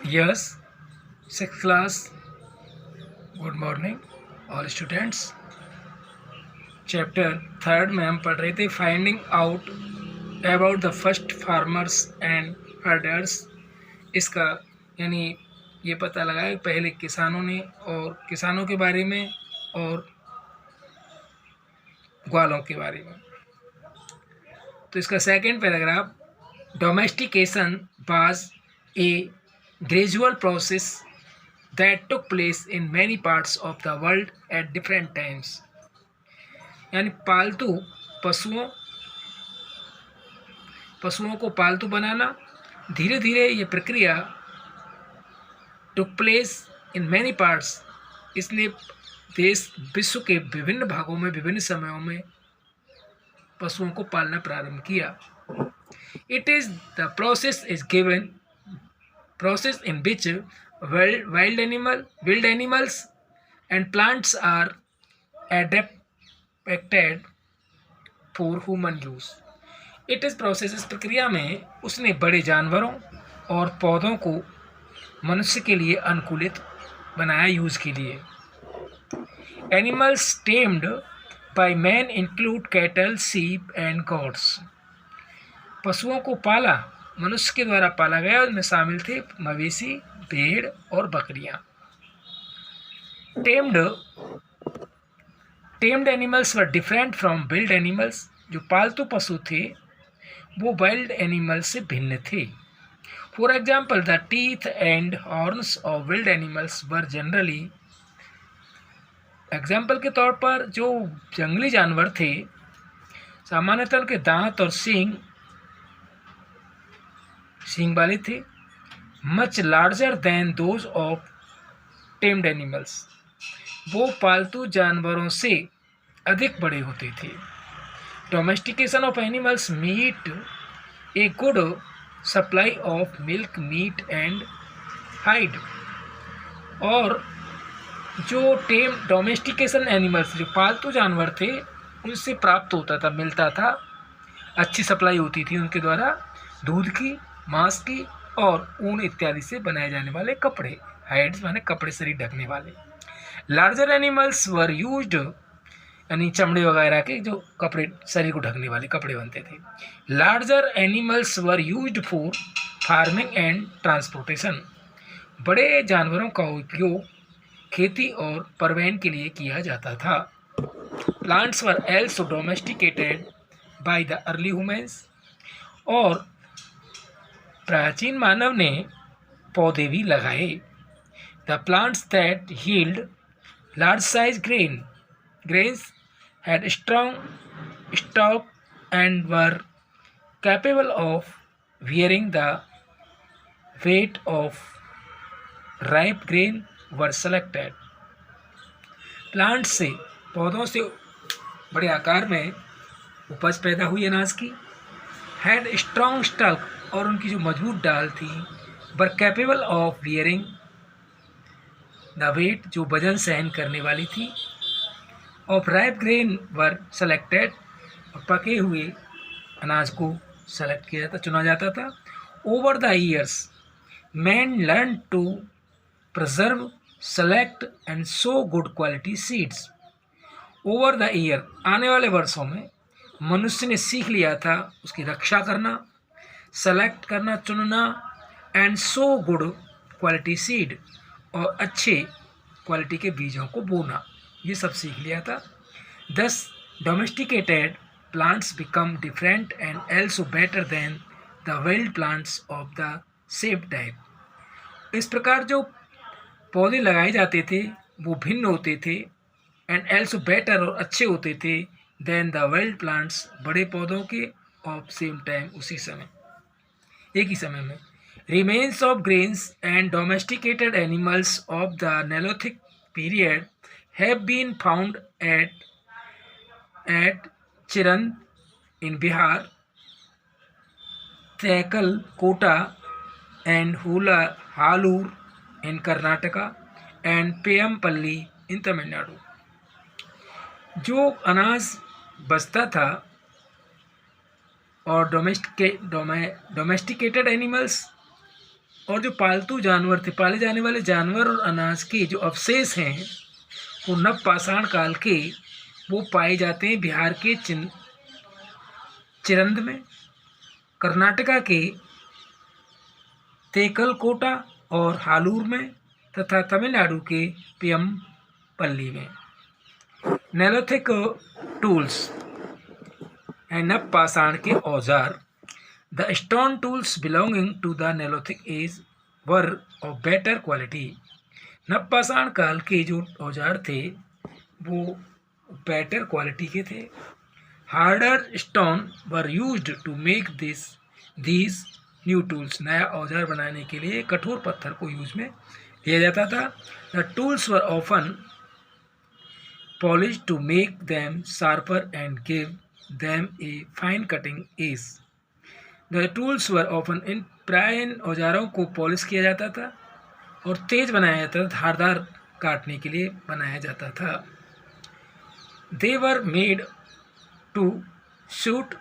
Yes, sixth class. Good morning all students. Chapter third में हम पढ़ रहे थे finding out about the first farmers and herders. इसका यानी ये पता लगा कि पहले किसानों ने और किसानों के बारे में और ग्वालों के बारे में। तो इसका second paragraph, domestication was a gradual process that took place in many parts of the world at different times। यानी पालतू पशुओं को पालतू बनाना धीरे धीरे ये प्रक्रिया took place in many parts, इसने देश विश्व के विभिन्न भागों में विभिन्न समयों में पशुओं को पालना प्रारंभ किया। It is the process in which wild animals and plants are adapted for human use। It is process, इस प्रक्रिया में उसने बड़े जानवरों और पौधों को मनुष्य के लिए अनुकूलित बनाया यूज के लिए। Animals tamed by man include cattle, sheep and goats। पशुओं को पाला मनुष्य के द्वारा पाला गया, उनमें शामिल थे मवेशी, भेड़ और बकरियां। Tamed animals were different from wild animals. जो पालतू पशु थे वो वाइल्ड एनिमल्स से भिन्न थे। For example, the teeth and horns of wild animals were generally. Example के तौर पर जो जंगली जानवर थे सामान्यतः उनके दांत और सींग वाले थे much larger than those of tamed animals. वो पालतू जानवरों से अधिक बड़े होते थे। Domestication of animals meant a good supply of milk, meat and hide. और जो डोमेस्टिकेशन एनिमल्स, जो पालतू जानवर थे, उनसे प्राप्त होता था, मिलता था, अच्छी सप्लाई होती थी उनके द्वारा दूध की, मांस की और ऊन इत्यादि से बनाए जाने वाले कपड़े। हाइड्स माने कपड़े, शरीर ढकने वाले। लार्जर एनिमल्स वर यूज्ड, यानी चमड़े वगैरह के जो कपड़े, शरीर को ढकने वाले कपड़े बनते थे। Larger animals were used for farming and transportation. बड़े जानवरों का उपयोग खेती और परिवहन के लिए किया जाता था। Plants were also domesticated by the early humans. और प्राचीन मानव ने पौधे भी लगाए। The plants that yield large size grains had strong stalk and were capable of bearing the weight of ripe grain were selected। Plant से, पौधों से बड़े आकार में उपज पैदा हुई अनाज की। हैड स्ट्रॉन्ग स्टल्क, और उनकी जो मजबूत डाल थी, were capable of bearing the weight, जो वजन सहन करने वाली थी। Of ripe grain were selected, और पके हुए अनाज को सेलेक्ट किया जाता, चुना जाता था। Over the years man learn to preserve, select and sow good quality seeds. Over the year, आने वाले वर्षों में मनुष्य ने सीख लिया था उसकी रक्षा करना, सेलेक्ट करना, चुनना, and sow good quality seed, और अच्छे क्वालिटी के बीजों को बोना, ये सब सीख लिया था। दस domesticated plants become different and also better than the wild plants of the same type. इस प्रकार जो पौधे लगाए जाते थे वो भिन्न होते थे, एंड एल्सो बेटर, और अच्छे होते थे, देन द वाइल्ड प्लांट्स, बड़े पौधों के, ऑफ सेम टाइम, उसी समय, एक ही समय में। Remains of grains and domesticated animals of the Neolithic period have been found at Chirand in Bihar, Tekkalakota and Hallur in Karnataka and Paiyampalli in Tamil Nadu. जो अनाज बचता था और डोमेस्टिकेटेड एनिमल्स और जो पालतू जानवर थे, पाले जाने वाले जानवर और अनाज के जो अवशेष हैं वो नवपाषाण काल के वो पाए जाते हैं बिहार के चिरंद में, कर्नाटका के तेकलकोटा और हालूर में तथा तमिलनाडु के पियमपल्ली में। नेलोथिक टूल्स एंड नवपाषाण के औजार। The stone tools belonging to the Neolithic age were of better quality. नवपाषाण काल के जो औजार थे वो बेटर क्वालिटी के थे। Harder stone were used to make these new tools. नया औजार बनाने के लिए कठोर पत्थर को यूज में लिया जाता था। The tools were often polish to make them sharper and give them a fine cutting edge. The tools were often प्राय इन औजारों को पॉलिश किया जाता था और तेज बनाया जाता था, धारदार काटने के लिए बनाया जाता था। They were made to suit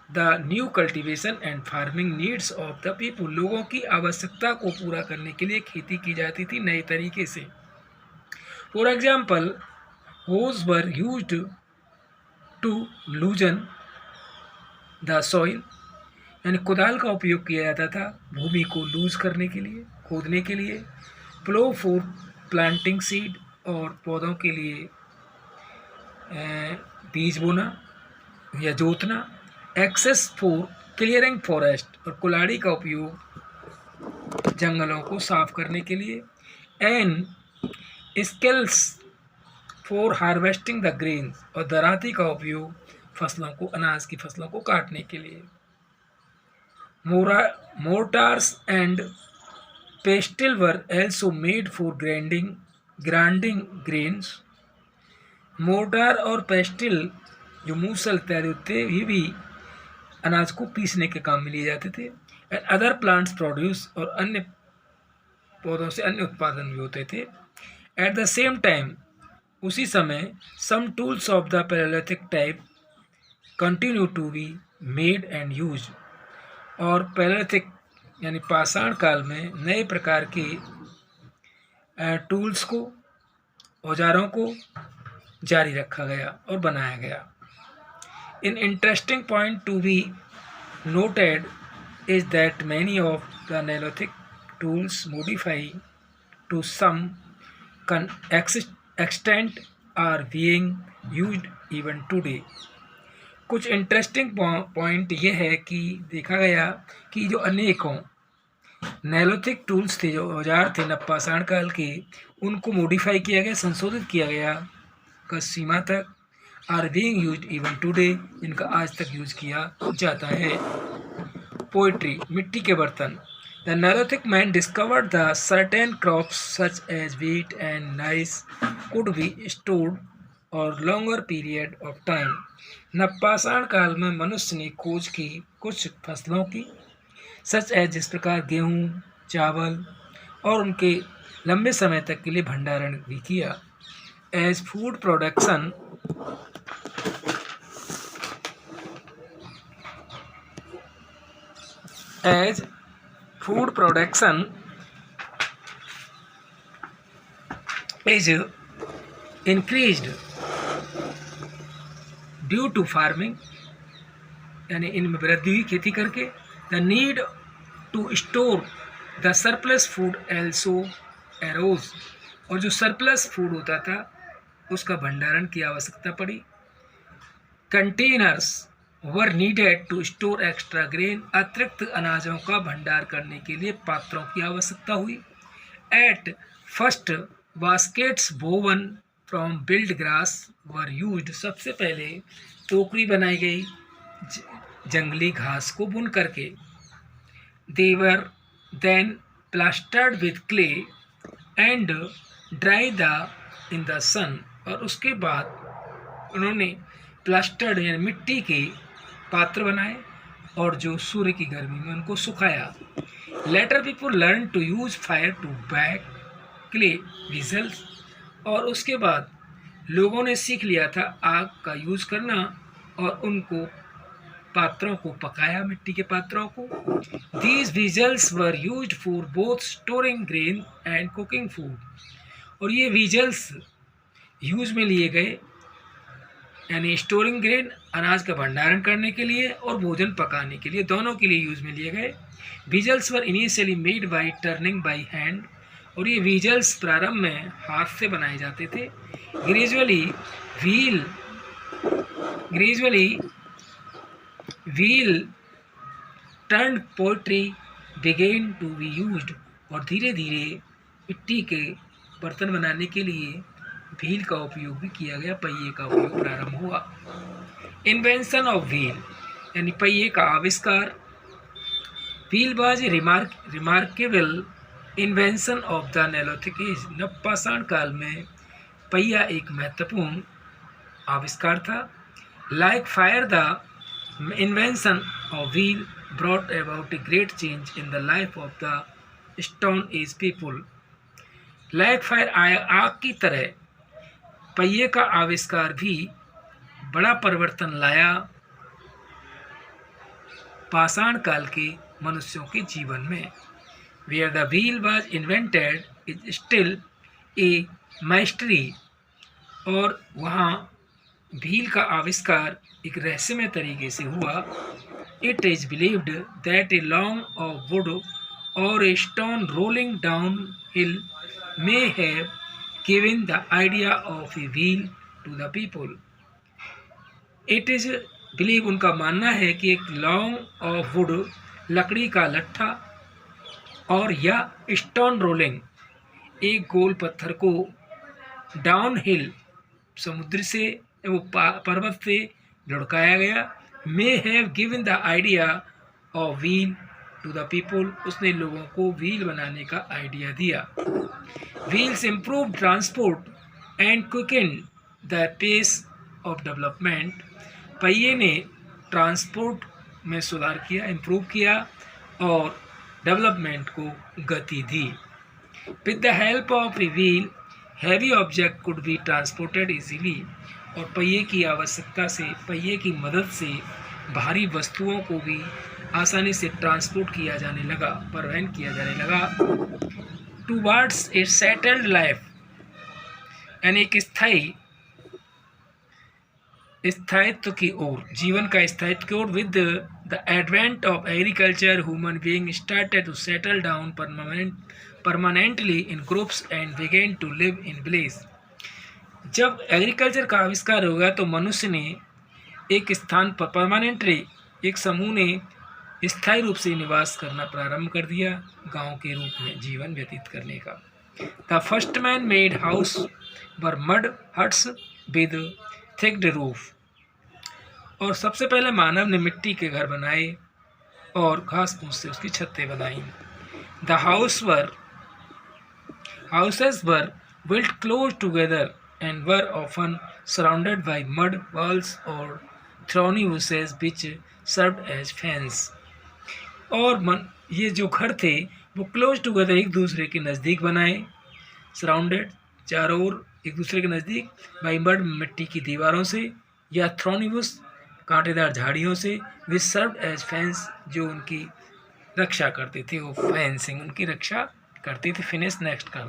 the new cultivation and farming needs of the people. लोगों की आवश्यकता को पूरा करने के लिए खेती की जाती थी नए तरीके से। For example, hoes were used to loosen the soil, यानी कुदाल का उपयोग किया जाता था भूमि को लूज करने के लिए, खोदने के लिए। प्लो फॉर प्लांटिंग सीड, और पौधों के लिए बीज बोना या जोतना। एक्सेस फॉर क्लियरिंग फॉरेस्ट, और कुल्हाड़ी का उपयोग जंगलों को साफ करने के लिए। And skills for harvesting the grains, और दराती का उपयोग फसलों को, अनाज की फसलों को काटने के लिए। Mortars and pestle were also made for grinding grains. Mortar और पेस्टिल जो मूसल इत्यादि होते ये भी अनाज को पीसने के काम में लिए जाते थे। एंड अदर प्लांट्स प्रोड्यूस, और अन्य पौधों से अन्य उत्पादन भी होते थे। एट द सेम टाइम, उसी समय, some tools of the palaeolithic type continue to be made and use, और पैलेलिथिक यानी पाषाण काल में नए प्रकार के टूल्स को, औजारों को जारी रखा गया और बनाया गया। An interesting point to be noted is that many of the Neolithic tools modify to some extent are being used even today. कुछ इंटरेस्टिंग पॉइंट ये है कि देखा गया कि जो अनेकों नेलोथिक टूल्स थे, जो औजार थे नवपाषाण काल के, उनको मॉडिफाई किया गया, संशोधित किया गया का सीमा तक। Are being used even today, इनका आज तक यूज किया जाता है। पोइट्री, मिट्टी के बर्तन। The Neolithic man discovered the certain crops such as wheat and rice could be stored for longer period of time. नवपाषाण काल में मनुष्य ने खोज की कुछ फसलों की, सच एज जिस प्रकार गेहूँ, चावल, और उनके लंबे समय तक के लिए भंडारण भी किया। As food production is increased due to farming, यानी इनमें वृद्धि हुई खेती करके। The need to store the surplus food also arose, और जो सरप्लस फूड होता था उसका भंडारण की आवश्यकता पड़ी। Containers were needed to store extra grain, अतिरिक्त अनाजों का भंडार करने के लिए पात्रों की आवश्यकता हुई। At first baskets woven from build grass were used, सबसे पहले टोकरी बनाई गई जंगली घास को बुन करके। They were then plastered with clay and dry the in the sun, और उसके बाद उन्होंने प्लास्टर्ड यानी मिट्टी के पात्र बनाए और जो सूर्य की गर्मी में उनको सुखाया। Later people learn to use fire to bake clay vessels, और उसके बाद लोगों ने सीख लिया था आग का यूज करना और उनको पात्रों को पकाया, मिट्टी के पात्रों को। These whistles were used for both storing grain and cooking food. और ये विजल्स यूज में लिए गए, यानी स्टोरिंग ग्रेन अनाज का भंडारण करने के लिए और भोजन पकाने के लिए, दोनों के लिए यूज में लिए गए। Whistles were initially made by turning by hand. और ये विजल्स प्रारंभ में हाथ से बनाए जाते थे। Gradually wheel turned pottery began to be used. और धीरे धीरे मिट्टी के बर्तन बनाने के लिए व्हील का उपयोग भी किया गया, पहिए का उपयोग प्रारंभ हुआ। इन्वेंशन ऑफ व्हील यानी पहिए का आविष्कार। Wheel was a remarkable invention of the Neolithic age. नवपाषाण काल में पहिया एक महत्वपूर्ण आविष्कार था। Like fire the invention of wheel brought about a great change in the life of the stone age people. Like fire आग की तरह पहिए का आविष्कार भी बड़ा परिवर्तन लाया पाषाण काल के मनुष्यों के जीवन में। Where the wheel was invented is still a mystery. और वहाँ व्हील का आविष्कार एक रहस्यमय तरीके से हुआ। It is believed that a log of wood और a stone rolling down hill may have given the idea of a wheel to the people. It is believe, उनका मानना है कि एक लॉन्ग ऑफ वुड, लकड़ी का लट्ठा, और या स्टोन रोलिंग, एक गोल पत्थर को डाउन हिल, समुद्र से वो पर्वत से लुढ़काया गया। May have given the idea of wheel to the people, उसने लोगों को व्हील बनाने का आइडिया दिया। Wheels improve transport and quicken the pace of development. पहिए ने ट्रांसपोर्ट में सुधार किया, इम्प्रूव किया और डेवलपमेंट को गति दी। With the help of a wheel heavy object could be transported easily. और पहिए की आवश्यकता से, पहिए की मदद से भारी वस्तुओं को भी आसानी से ट्रांसपोर्ट किया जाने लगा, परिवहन किया जाने लगा। टूवर्ड्स ए सेटल्ड लाइफ, यानी एक स्थायित्व की ओर, जीवन का स्थायित्व की ओर। With the advent of agriculture human being started to settle down permanently in groups and began to live in village. जब एग्रीकल्चर का आविष्कार होगा तो मनुष्य ने एक स्थान पर परमानेंटली, एक समूह ने स्थायी रूप से निवास करना प्रारंभ कर दिया, गांव के रूप में जीवन व्यतीत करने का। The first man made house were mud huts with thatched roof. और सबसे पहले मानव ने मिट्टी के घर बनाए और घास फूस से उसकी छतें बनाई। The houses were built close together and were often surrounded by mud walls or thorny bushes which served as fence। और ये जो घर थे वो क्लोज टुगेदर, एक दूसरे के नज़दीक बनाए, सराउंडेड, चारों ओर एक दूसरे के नज़दीक, बाई मड, मिट्टी की दीवारों से, या थ्रॉनी बुश, कांटेदार झाड़ियों से, विच सर्व्ड एज फेंस, जो उनकी रक्षा करते थे, वो फेंसिंग उनकी रक्षा करती थी। फिनिश नेक्स्ट का